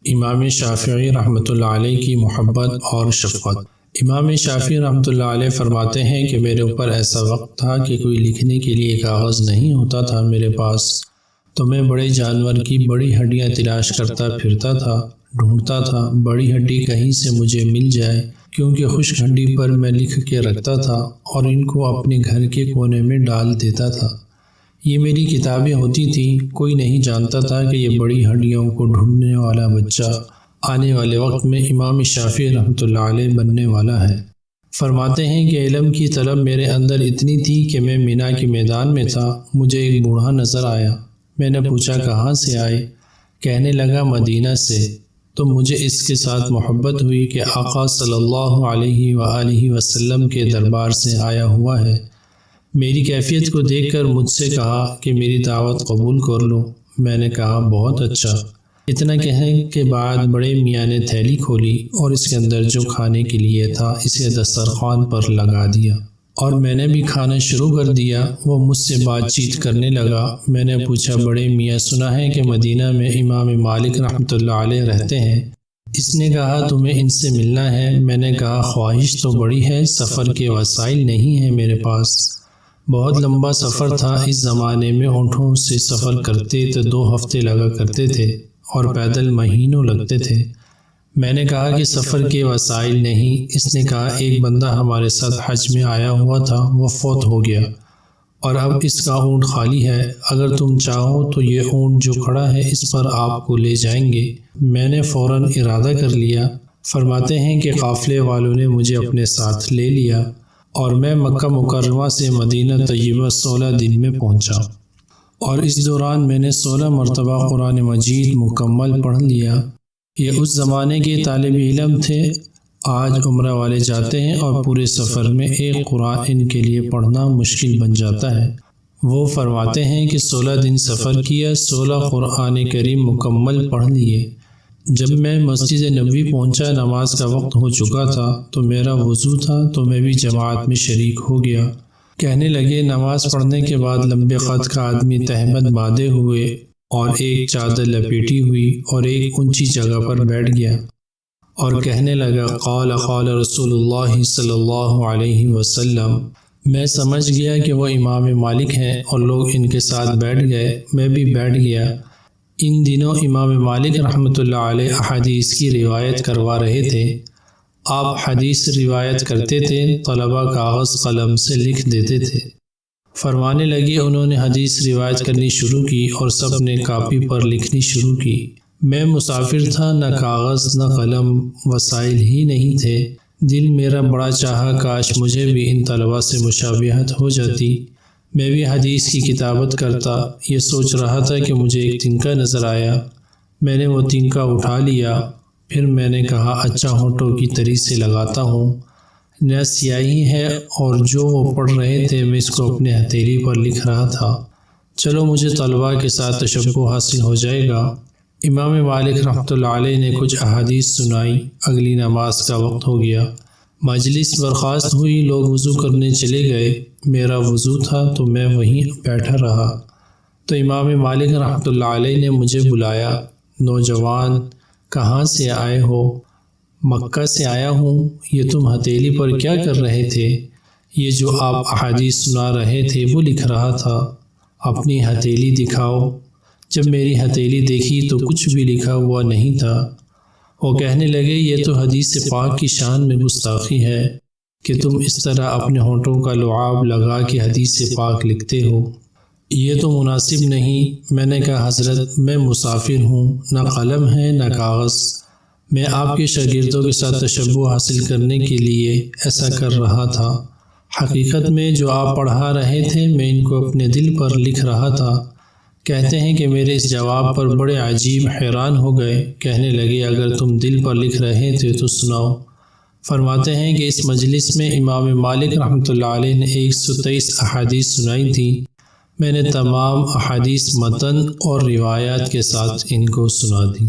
امام شافعی رحمۃ اللہ علیہ کی محبت اور شفقت۔ امام شافعی رحمۃ اللہ علیہ فرماتے ہیں کہ میرے اوپر ایسا وقت تھا کہ کوئی لکھنے کے لیے کاغذ نہیں ہوتا تھا میرے پاس، تو میں بڑے جانور کی بڑی ہڈیاں تلاش کرتا پھرتا تھا، ڈھونڈتا تھا بڑی ہڈی کہیں سے مجھے مل جائے، کیونکہ خشک ہڈی پر میں لکھ کے رکھتا تھا اور ان کو اپنے گھر کے کونے میں ڈال دیتا تھا۔ یہ میری کتابیں ہوتی تھیں، کوئی نہیں جانتا تھا کہ یہ بڑی ہڈیوں کو ڈھونڈنے والا بچہ آنے والے وقت میں امام شافعی رحمۃ اللہ علیہ بننے والا ہے۔ فرماتے ہیں کہ علم کی طلب میرے اندر اتنی تھی کہ میں مینا کے میدان میں تھا، مجھے ایک بوڑھا نظر آیا۔ میں نے پوچھا کہاں سے آئے؟ کہنے لگا مدینہ سے۔ تو مجھے اس کے ساتھ محبت ہوئی کہ آقا صلی اللہ علیہ وآلہ وسلم کے دربار سے آیا ہوا ہے۔ میری کیفیت کو دیکھ کر مجھ سے کہا کہ میری دعوت قبول کر لو۔ میں نے کہا بہت اچھا۔ اتنا کہنے کے بعد بڑے میاں نے تھیلی کھولی اور اس کے اندر جو کھانے کے لیے تھا اسے دسترخوان پر لگا دیا اور میں نے بھی کھانا شروع کر دیا۔ وہ مجھ سے بات چیت کرنے لگا۔ میں نے پوچھا بڑے میاں سنا ہے کہ مدینہ میں امام مالک رحمۃ اللہ علیہ رہتے ہیں؟ اس نے کہا تمہیں ان سے ملنا ہے؟ میں نے کہا خواہش تو بڑی ہے، سفر کے وسائل نہیں ہیں میرے پاس۔ بہت لمبا سفر تھا، اس زمانے میں اونٹوں سے سفر کرتے تو 2 ہفتے لگا کرتے تھے اور پیدل مہینوں لگتے تھے۔ میں نے کہا کہ سفر کے وسائل نہیں۔ اس نے کہا ایک بندہ ہمارے ساتھ حج میں آیا ہوا تھا، وہ فوت ہو گیا اور اب اس کا اونٹ خالی ہے، اگر تم چاہو تو یہ اونٹ جو کھڑا ہے اس پر آپ کو لے جائیں گے۔ میں نے فوراً ارادہ کر لیا۔ فرماتے ہیں کہ قافلے والوں نے مجھے اپنے ساتھ لے لیا اور میں مکہ مکرمہ سے مدینہ طیبہ 16 دن میں پہنچا، اور اس دوران میں نے 16 مرتبہ قرآن مجید مکمل پڑھ لیا۔ یہ اس زمانے کے طالب علم تھے، آج عمرہ والے جاتے ہیں اور پورے سفر میں ایک قرآن ان کے لیے پڑھنا مشکل بن جاتا ہے۔ وہ فرماتے ہیں کہ 16 دن سفر کیا، 16 قرآن کریم مکمل پڑھ لیے۔ جب میں مسجد نبوی پہنچا، نماز کا وقت ہو چکا تھا تو میرا وضو تھا تو میں بھی جماعت میں شریک ہو گیا۔ کہنے لگے نماز پڑھنے کے بعد لمبے قد کا آدمی تہمت باندھے ہوئے اور ایک چادر لپیٹی ہوئی اور ایک اونچی جگہ پر بیٹھ گیا اور کہنے لگا قال قال رسول اللہ صلی اللہ علیہ وسلم۔ میں سمجھ گیا کہ وہ امام مالک ہیں اور لوگ ان کے ساتھ بیٹھ گئے، میں بھی بیٹھ گیا۔ ان دنوں امام مالک رحمۃ اللہ علیہ احادیث کی روایت کروا رہے تھے۔ آپ حدیث روایت کرتے تھے، طلبہ کاغذ قلم سے لکھ دیتے تھے۔ فرمانے لگے انہوں نے حدیث روایت کرنی شروع کی اور سب نے کاپی پر لکھنی شروع کی۔ میں مسافر تھا، نہ کاغذ نہ قلم، وسائل ہی نہیں تھے۔ دل میرا بڑا چاہا کاش مجھے بھی ان طلبہ سے مشابہت ہو جاتی، میں بھی حدیث کی کتابت کرتا۔ یہ سوچ رہا تھا کہ مجھے ایک تنکا نظر آیا، میں نے وہ تنکا اٹھا لیا، پھر میں نے کہا اچھا ہونٹوں کی تری سے لگاتا ہوں، نہ سیاہی ہے، اور جو وہ پڑھ رہے تھے میں اس کو اپنے ہتھیلی پر لکھ رہا تھا، چلو مجھے طلباء کے ساتھ تشبہ حاصل ہو جائے گا۔ امام مالک رحمۃ اللہ علیہ نے کچھ احادیث سنائی، اگلی نماز کا وقت ہو گیا، مجلس برخاست ہوئی، لوگ وضو کرنے چلے گئے، میرا وضو تھا تو میں وہیں بیٹھا رہا۔ تو امام مالک رحمۃ اللہ علیہ نے مجھے بلایا، نوجوان کہاں سے آئے ہو؟ مکہ سے آیا ہوں۔ یہ تم ہتھیلی پر کیا کر رہے تھے؟ یہ جو آپ احادیث سنا رہے تھے وہ لکھ رہا تھا۔ اپنی ہتھیلی دکھاؤ۔ جب میری ہتھیلی دیکھی تو کچھ بھی لکھا ہوا نہیں تھا۔ وہ کہنے لگے یہ تو حدیث پاک کی شان میں گستاخی ہے کہ تم اس طرح اپنے ہونٹوں کا لعاب لگا کے حدیث پاک لکھتے ہو، یہ تو مناسب نہیں۔ میں نے کہا حضرت میں مسافر ہوں، نہ قلم ہے نہ کاغذ، میں آپ کے شاگردوں کے ساتھ تشبہ حاصل کرنے کے لیے ایسا کر رہا تھا، حقیقت میں جو آپ پڑھا رہے تھے میں ان کو اپنے دل پر لکھ رہا تھا۔ کہتے ہیں کہ میرے اس جواب پر بڑے عجیب حیران ہو گئے، کہنے لگے اگر تم دل پر لکھ رہے تھے تو سناؤ۔ فرماتے ہیں کہ اس مجلس میں امام مالک رحمۃ اللہ علیہ نے 123 احادیث سنائی تھی، میں نے تمام احادیث متن اور روایات کے ساتھ ان کو سنا دی۔